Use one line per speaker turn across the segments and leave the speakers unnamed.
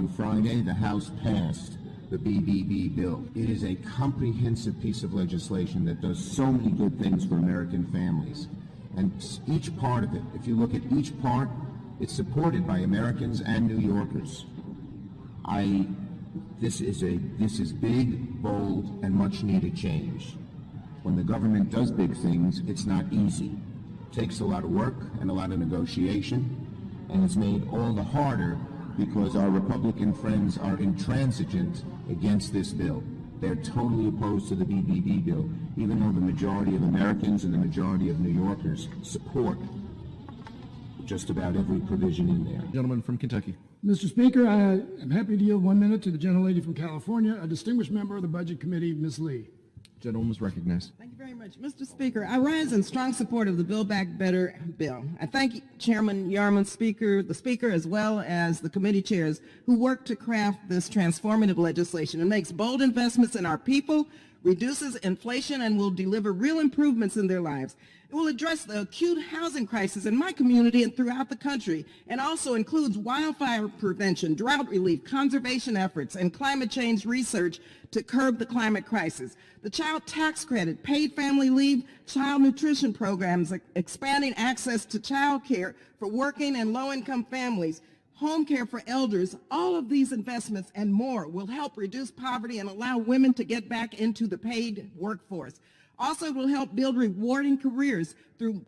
on Friday, the House passed the BBB bill. It is a comprehensive piece of legislation that does so many good things for American families. And each part of it, if you look at each part, it's supported by Americans and New Yorkers. This is big, bold, and much needed change. When the government does big things, it's not easy. It takes a lot of work and a lot of negotiation, and it's made all the harder because our Republican friends are intransigent against this bill. They're totally opposed to the BBB bill, even though the majority of Americans and the majority of New Yorkers support just about every provision in there.
Gentleman from Kentucky.
Mr. Speaker, I am happy to yield 1 minute to the gentlelady from California, a distinguished member of the Budget Committee, Ms. Lee.
Gentleman is recognized.
Thank you very much. Mr. Speaker, I rise in strong support of the Build Back Better bill. I thank Chairman Yarman, the Speaker, as well as the committee chairs who worked to craft this transformative legislation. It makes bold investments in our people, reduces inflation, and will deliver real improvements in their lives. It will address the acute housing crisis in my community and throughout the country, and also includes wildfire prevention, drought relief, conservation efforts, and climate change research to curb the climate crisis. The child tax credit, paid family leave, child nutrition programs, expanding access to child care for working and low-income families, home care for elders, all of these investments and more will help reduce poverty and allow women to get back into the paid workforce. Also, it will help build rewarding careers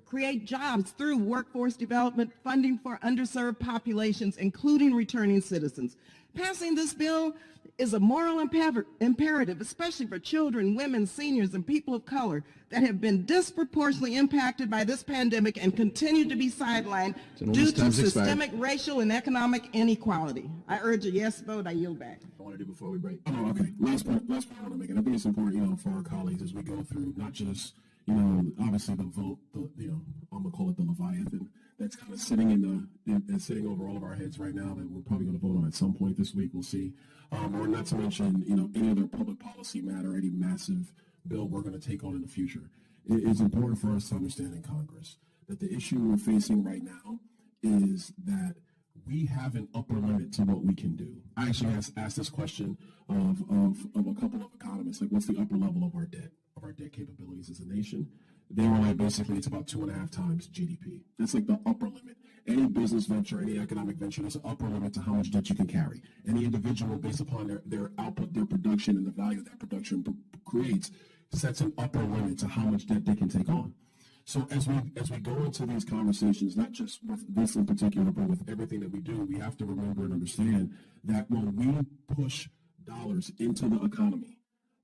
create jobs through workforce development, funding for underserved populations, including returning citizens. Passing this bill is a moral imperative, especially for children, women, seniors, and people of color that have been disproportionately impacted by this pandemic and continue to be sidelined due to systemic racial and economic inequality. I urge a yes vote. I yield back.
I want to do before we break. Oh, okay. Last point I want to make, and I think it's important, for our colleagues as we go through, not just, obviously the vote, I'm gonna call it the Leviathan that's kind of sitting sitting over all of our heads right now that we're probably going to vote on at some point this week. We'll see. Or not to mention, any other public policy matter, any massive bill we're going to take on in the future. It is important for us to understand in Congress that the issue we're facing right now is that we have an upper limit to what we can do. I actually asked this question of a couple of economists, like what's the upper level of our debt capabilities as a nation? They were like, basically, it's about 2.5 times GDP. That's like the upper limit. Any business venture, any economic venture, there's an upper limit to how much debt you can carry. Any individual, based upon their output, their production, and the value that production creates, sets an upper limit to how much debt they can take on. So as we go into these conversations, not just with this in particular, but with everything that we do, we have to remember and understand that when we push dollars into the economy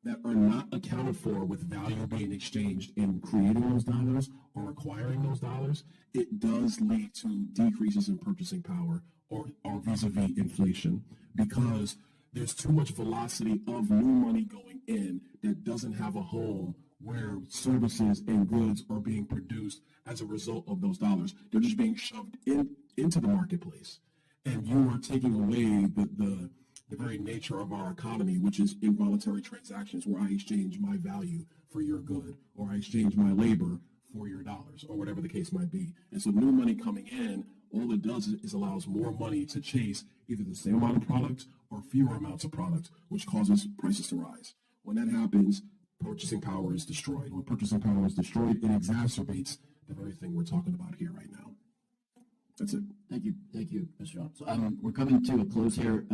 that are not accounted for with value being exchanged in creating those dollars or acquiring those dollars, it does lead to decreases in purchasing power or vis-a-vis inflation, because there's too much velocity of new money going in that doesn't have a home where services and goods are being produced as a result of those dollars. They're just being shoved into the marketplace. And you are taking away the very nature of our economy, which is involuntary transactions where I exchange my value for your good, or I exchange my labor for your dollars, or whatever the case might be. And so new money coming in, all it does is allows more money to chase either the same amount of product or fewer amounts of product, which causes prices to rise. When that happens, purchasing power is destroyed. When purchasing power is destroyed, it exacerbates the very thing we're talking about here right now. That's it.
Thank you, Mr. John. So we're coming to a close here.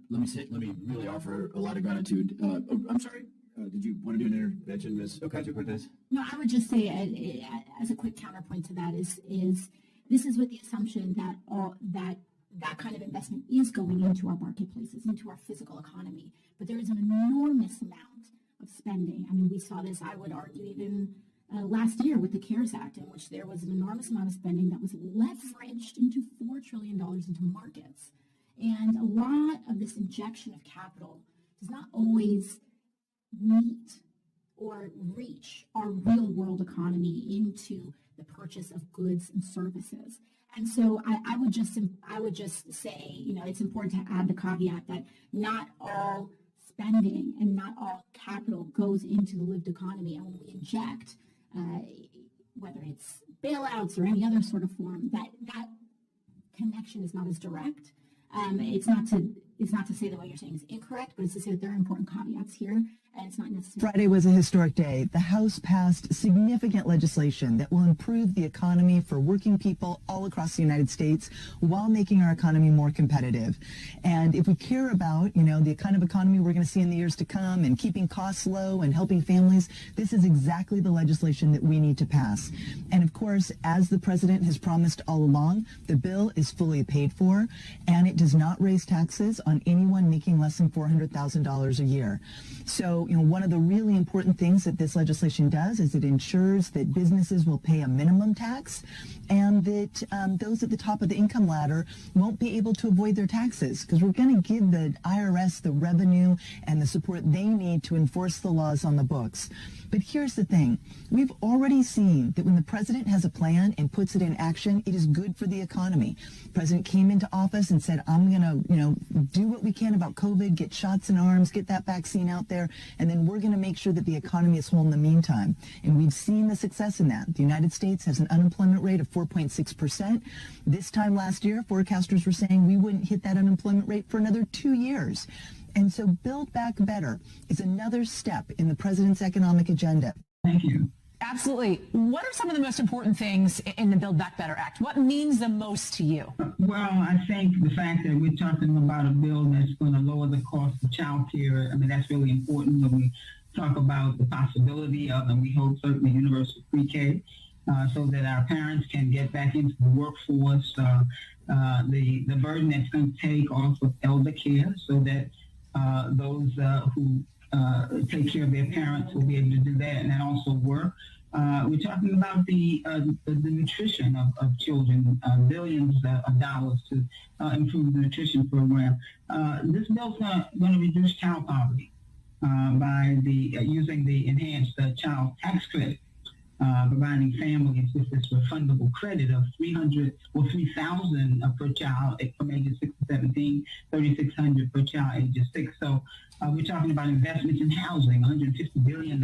Let me really offer a lot of gratitude. I'm sorry. Did you want to do an intervention, Ms. Ocasio-Cortez?
No, I would just say, as a quick counterpoint to that, is this is with the assumption that that kind of investment is going into our marketplaces, into our physical economy. But there is an enormous amount of spending. I mean, we saw this, I would argue, even last year with the CARES Act, in which there was an enormous amount of spending that was leveraged into $4 trillion into markets. And a lot of this injection of capital does not always meet or reach our real world economy into the purchase of goods and services. And so I would just say, it's important to add the caveat that not all spending and not all capital goes into the lived economy. And when we inject, whether it's bailouts or any other sort of form, that connection is not as direct. It's not to it's not to say that what you're saying is incorrect, but it's to say that there are important caveats here, and it's not necessarily.
Friday was a historic day. The House passed significant legislation that will improve the economy for working people all across the United States while making our economy more competitive. And if we care about, the kind of economy we're going to see in the years to come and keeping costs low and helping families, this is exactly the legislation that we need to pass. And of course, as the president has promised all along, the bill is fully paid for, and it does not raise taxes on anyone making less than $400,000 a year. So, one of the really important things that this legislation does is it ensures that businesses will pay a minimum tax, and that those at the top of the income ladder won't be able to avoid their taxes, because we're going to give the IRS the revenue and the support they need to enforce the laws on the books. But here's the thing. We've already seen that when the president has a plan and puts it in action, it is good for the economy. The president came into office and said, I'm going to, do what we can about COVID, get shots in arms, get that vaccine out there, and then we're going to make sure that the economy is whole in the meantime. And we've seen the success in that. The United States has an unemployment rate of 4.6%. This time last year, forecasters were saying we wouldn't hit that unemployment rate for another 2 years. And so Build Back Better is another step in the president's economic agenda.
Thank you.
Absolutely. What are some of the most important things in the Build Back Better Act? What means the most to you?
Well, I think the fact that we're talking about a bill that's going to lower the cost of child care, that's really important when we talk about the possibility of, and we hope certainly universal pre-K, so that our parents can get back into the workforce, the burden that's going to take off of elder care, so that those who take care of their parents will be able to do that and then also work. We're talking about the nutrition of children, billions of dollars to improve the nutrition program. This bill's going to reduce child poverty by using the enhanced child tax credit, providing families with this refundable credit of $3,000 per child from ages 6 to 17, $3,600 per child ages 6. So we're talking about investments in housing, $150 billion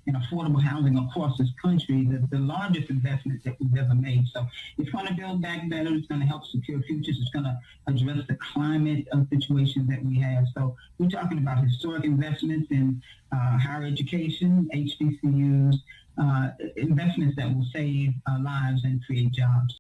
in affordable housing across this country, the largest investment that we've ever made. So it's going to build back better. It's going to help secure futures. It's going to address the climate situation that we have. So we're talking about historic investments in higher education, HBCUs, investments that will save lives and create jobs.